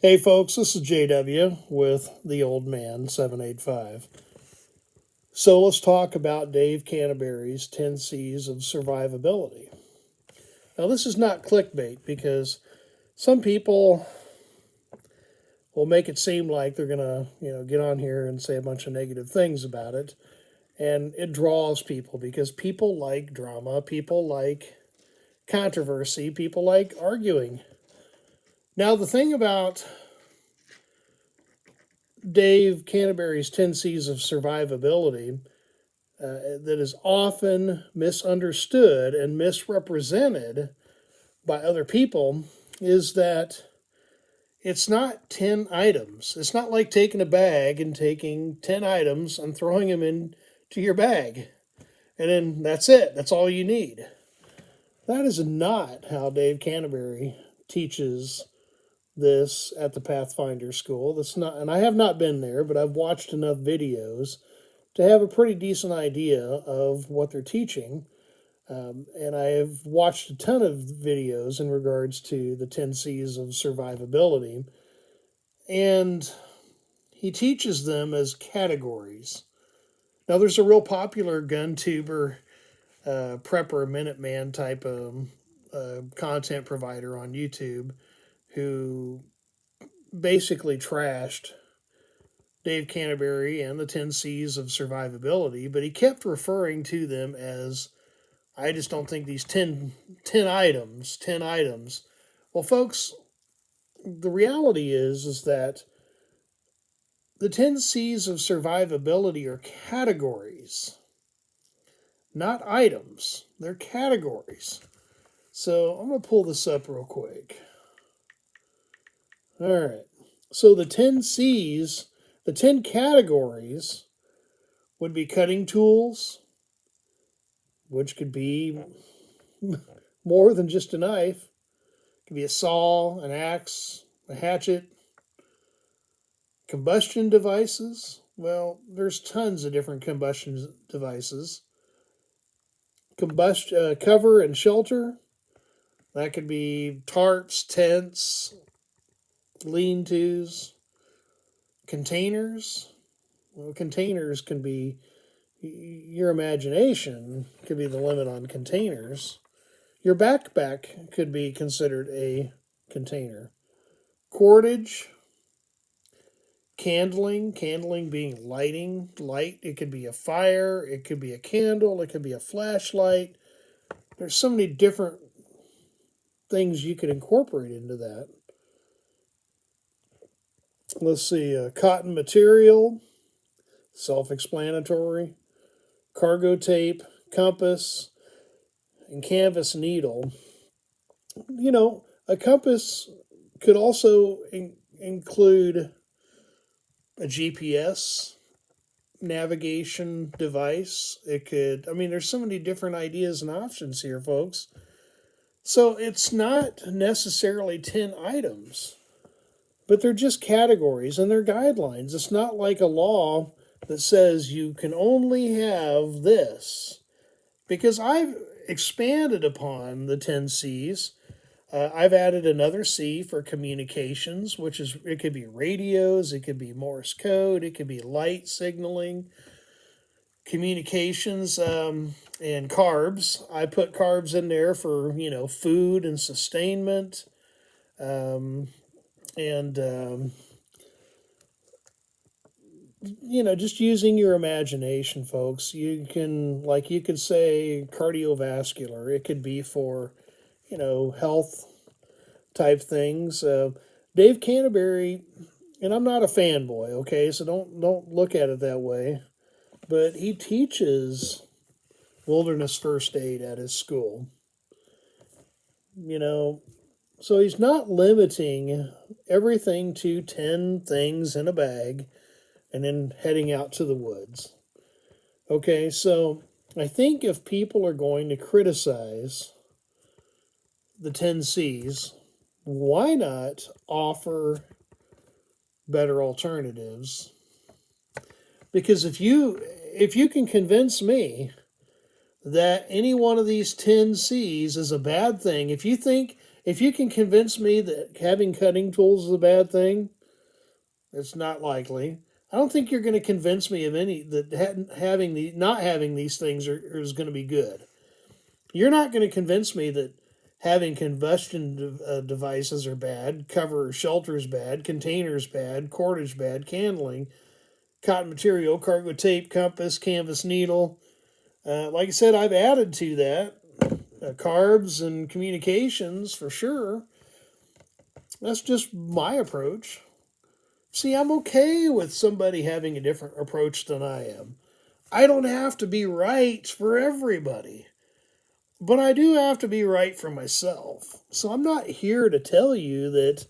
Hey folks, this is JW with the Old Man 785. So let's talk about Dave Canterbury's 10 C's of survivability. Now this is not clickbait because some people will make it seem like they're gonna, get on here and say a bunch of negative things about it. And it draws people because people like drama, people like controversy, people like arguing. Now the thing about Dave Canterbury's 10 C's of survivability that is often misunderstood and misrepresented by other people is that it's not 10 items. It's not like taking a bag and taking 10 items and throwing them into your bag. And then that's it. That's all you need. That is not how Dave Canterbury teaches this at the Pathfinder School. That's not, and I have not been there, but I've watched enough videos to have a pretty decent idea of what they're teaching. And I have watched a ton of videos in regards to the 10 C's of survivability. And he teaches them as categories. Now, there's a real popular gun tuber, prepper, Minuteman type of content provider on YouTube who basically trashed Dave Canterbury and the 10 C's of survivability, but he kept referring to them as, I just don't think these 10 items, 10 items. Well, folks, the reality is that the 10 C's of survivability are categories, not items. They're categories. So I'm going to pull this up real quick. All right. So the 10 C's, the 10 categories would be cutting tools, which could be more than just a knife. It could be a saw, an axe, a hatchet. Combustion devices. Well, there's tons of different combustion devices. Cover and shelter. That could be tarps, tents, lean-tos. Containers. Well, containers can be, your imagination could be the limit on containers. Your backpack could be considered a container. Cordage, candling being light. It could be a fire, it could be a candle, it could be a flashlight. There's so many different things you could incorporate into that. Let's see, cotton material, self-explanatory. Cargo tape, compass, and canvas needle. A compass could also include a GPS navigation device. There's so many different ideas and options here, folks. So it's not necessarily 10 items, but they're just categories and they're guidelines. It's not like a law that says you can only have this. Because I've expanded upon the 10 C's. I've added another C for communications, which is, it could be radios, it could be Morse code, it could be light signaling, communications, and carbs. I put carbs in there for, food and sustainment. And just using your imagination, folks. You could say cardiovascular. It could be for, health type things. Dave Canterbury, and I'm not a fanboy, okay, so don't look at it that way, but he teaches wilderness first aid at his school. So he's not limiting everything to 10 things in a bag and then heading out to the woods. Okay, so I think if people are going to criticize the 10 C's, why not offer better alternatives? Because if you can convince me that any one of these 10 C's is a bad thing, if you think If you can convince me that having cutting tools is a bad thing, it's not likely. I don't think you're going to convince me of any that having the not having these things is going to be good. You're not going to convince me that having combustion devices are bad, cover shelters bad, containers bad, cordage bad, candling, cotton material, cargo tape, compass, canvas needle. Like I said, I've added to that carbs and communications for sure. That's just my approach. See, I'm okay with somebody having a different approach than I am. I don't have to be right for everybody, but I do have to be right for myself. So I'm not here to tell you that,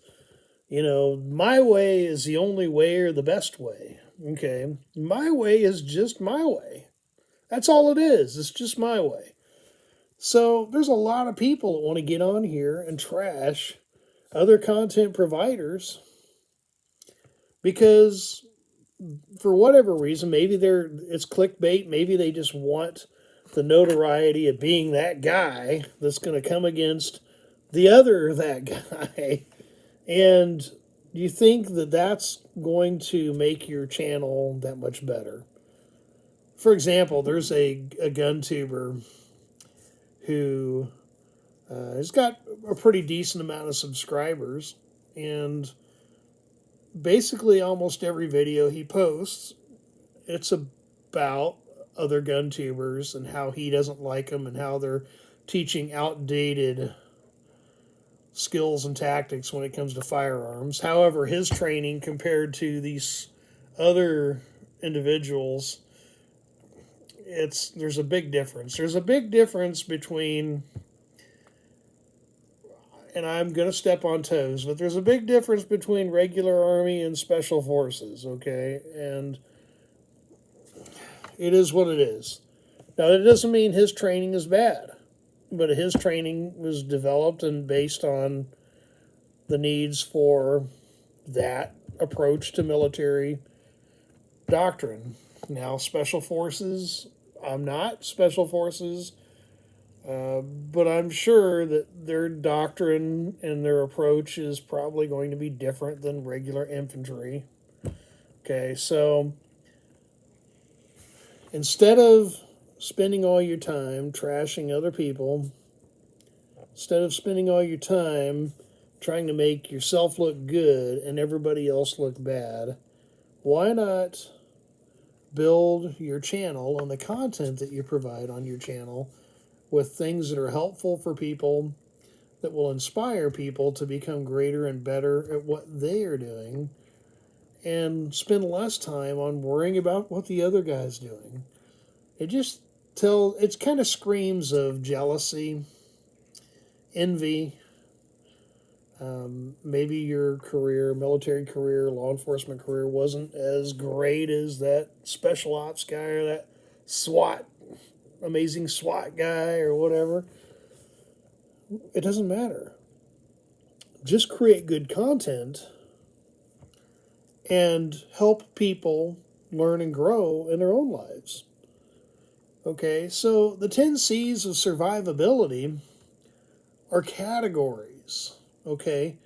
my way is the only way or the best way. Okay? My way is just my way. That's all it is. It's just my way. So there's a lot of people that want to get on here and trash other content providers because for whatever reason, maybe it's clickbait, maybe they just want the notoriety of being that guy that's going to come against the other that guy. And you think that that's going to make your channel that much better? For example, there's a gun tuber who has got a pretty decent amount of subscribers, and basically almost every video he posts, it's about other gun tubers and how he doesn't like them and how they're teaching outdated skills and tactics when it comes to firearms. However, his training compared to these other individuals, there's a big difference. There's a big difference between, and I'm going to step on toes, but there's a big difference between regular Army and Special Forces, okay? And it is what it is. Now, that doesn't mean his training is bad, but his training was developed and based on the needs for that approach to military doctrine. Now, Special Forces, I'm not Special Forces, but I'm sure that their doctrine and their approach is probably going to be different than regular infantry. Okay, so instead of spending all your time trashing other people, instead of spending all your time trying to make yourself look good and everybody else look bad, why not build your channel and the content that you provide on your channel with things that are helpful for people, that will inspire people to become greater and better at what they are doing, and spend less time on worrying about what the other guy's doing. It kind of screams of jealousy, envy. Maybe your career, military career, law enforcement career wasn't as great as that special ops guy or that amazing SWAT guy or whatever. It doesn't matter. Just create good content and help people learn and grow in their own lives. Okay, so the 10 C's of survivability are categories. Okay,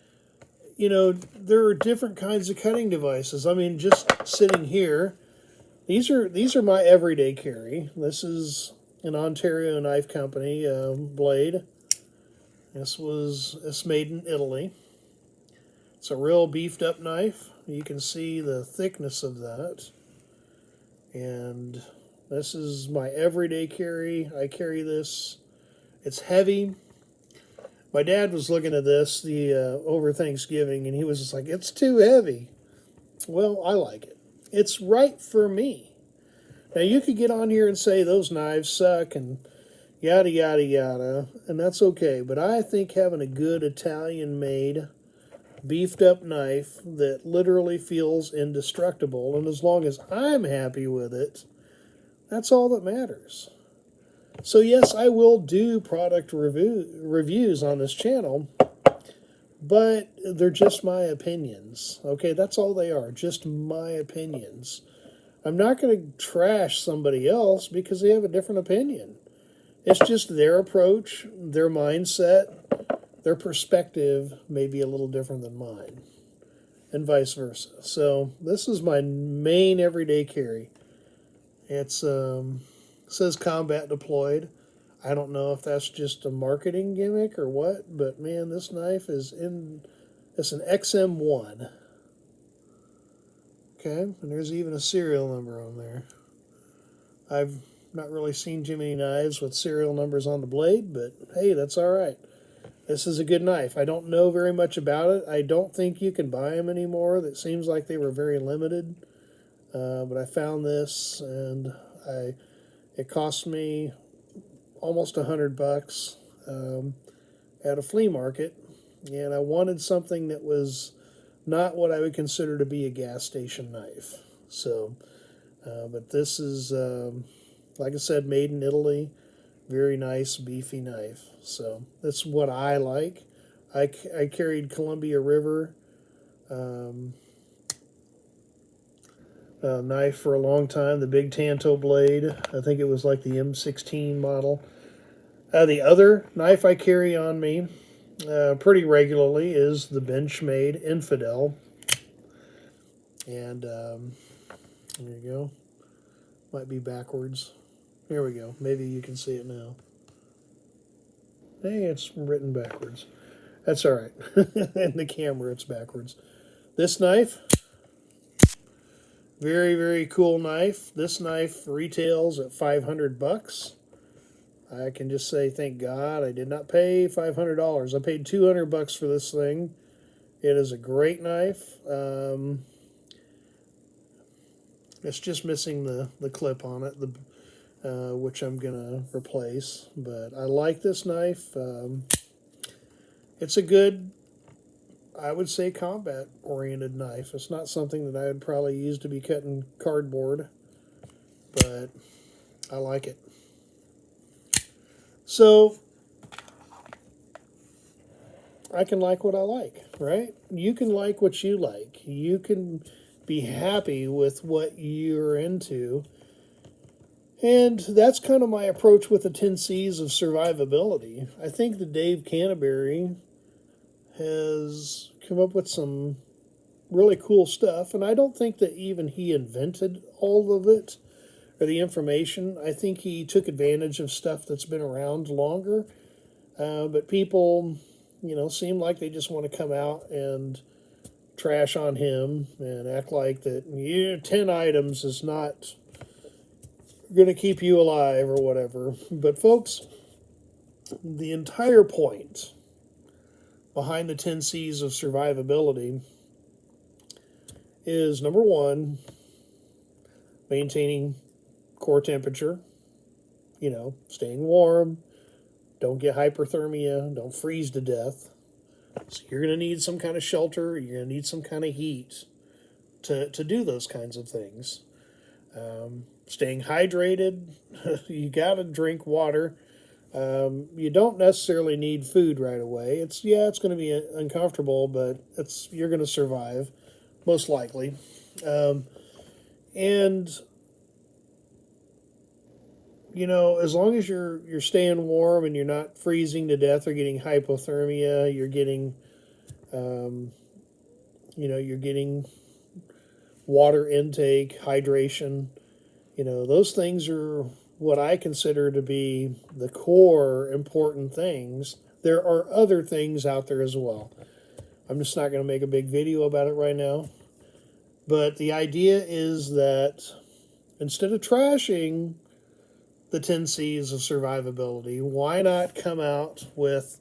there are different kinds of cutting devices. I mean, just sitting here, these are my everyday carry. This is an Ontario knife company blade. It's made in Italy. It's a real beefed up knife. You can see the thickness of that. And this is my everyday carry. I carry this. It's heavy. My dad was looking at this over Thanksgiving, and he was just like, "It's too heavy." Well, I like it. It's right for me. Now, you could get on here and say those knives suck and yada, yada, yada, and that's okay. But I think having a good Italian-made, beefed-up knife that literally feels indestructible, and as long as I'm happy with it, that's all that matters. So yes, I will do product reviews on this channel, but they're just my opinions. Okay, that's all they are, just my opinions. I'm not going to trash somebody else because they have a different opinion. It's just their approach, their mindset, their perspective may be a little different than mine, and vice versa. So this is my main everyday carry. It's says combat deployed. I don't know if that's just a marketing gimmick or what, but man, this knife is in. It's an XM1. Okay, and there's even a serial number on there. I've not really seen too many knives with serial numbers on the blade, but hey, that's all right. This is a good knife. I don't know very much about it. I don't think you can buy them anymore. That seems like they were very limited. But I found this, and I it cost me almost $100 at a flea market, and I wanted something that was not what I would consider to be a gas station knife. So, but this is, like I said, made in Italy. Very nice, beefy knife. So that's what I like. I carried Columbia River um, knife for a long time, the big Tanto blade. I think it was like the M16 model. The other knife I carry on me pretty regularly is the Benchmade Infidel. And there you go. Might be backwards. Here we go. Maybe you can see it now. Hey, it's written backwards. That's all right. In the camera, it's backwards. This knife, very, very cool knife. This knife retails at $500. I can just say, thank God I did not pay $500. I paid $200 for this thing. It is a great knife. It's just missing the clip on it, which I'm going to replace. But I like this knife. It's a good, I would say, combat-oriented knife. It's not something that I would probably use to be cutting cardboard, but I like it. So I can like what I like, right? You can like what you like. You can be happy with what you're into. And that's kind of my approach with the 10 C's of survivability. I think that Dave Canterbury has come up with some really cool stuff, and I don't think that even he invented all of it or the information. I think he took advantage of stuff that's been around longer, but people, seem like they just want to come out and trash on him and act like that 10 items is not going to keep you alive or whatever. But folks, the entire point behind the 10 C's of survivability is number one, maintaining core temperature, staying warm, don't get hyperthermia, don't freeze to death. So you're going to need some kind of shelter, you're going to need some kind of heat to do those kinds of things. Staying hydrated, you got to drink water. You don't necessarily need food right away. It's going to be uncomfortable, but you're going to survive, most likely. And as long as you're staying warm and you're not freezing to death or getting hypothermia, you're getting, you're getting water intake, hydration. Those things are what I consider to be the core important things. There are other things out there as well. I'm just not going to make a big video about it right now. But the idea is that instead of trashing the 10 C's of survivability, why not come out with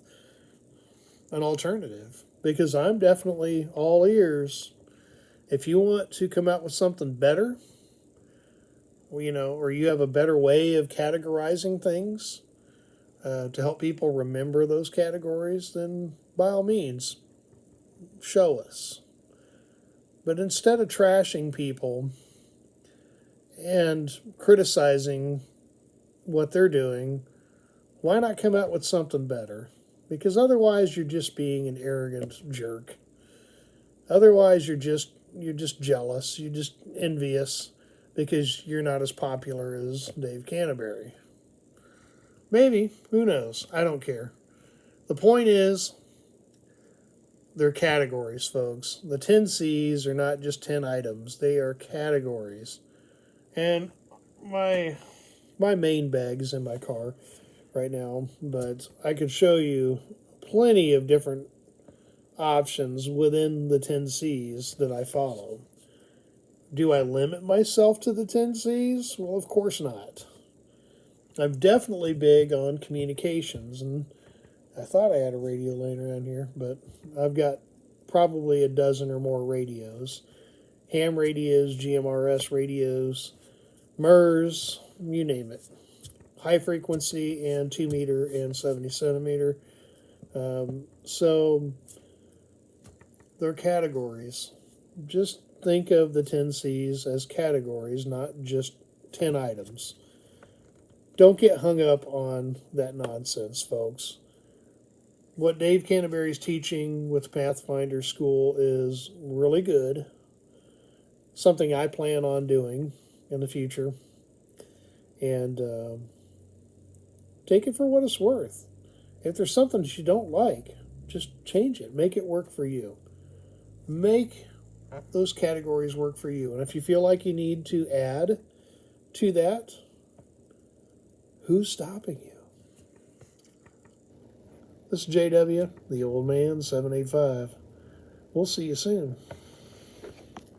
an alternative? Because I'm definitely all ears. If you want to come out with something better, or you have a better way of categorizing things to help people remember those categories, then by all means, show us. But instead of trashing people and criticizing what they're doing, why not come out with something better? Because otherwise you're just being an arrogant jerk. Otherwise you're just jealous, you're just envious because you're not as popular as Dave Canterbury. Maybe, who knows? I don't care. The point is, they're categories, folks. The 10 C's are not just 10 items, they are categories. And my my main bag's in my car right now, but I could show you plenty of different options within the 10 C's that I follow. Do I limit myself to the 10 C's? Well, of course not. I'm definitely big on communications, and I thought I had a radio laying around here, but I've got probably a dozen or more radios. Ham radios, GMRS radios, MERS, you name it. High frequency and 2 meter and 70 centimeter. So they're categories. Just think of the 10 C's as categories, not just 10 items. Don't get hung up on that nonsense, folks. What Dave Canterbury is teaching with Pathfinder School is really good. Something I plan on doing in the future. And take it for what it's worth. If there's something that you don't like, just change it. Make it work for you. Make those categories work for you. And if you feel like you need to add to that, who's stopping you? This is JW, the old man, 785. We'll see you soon.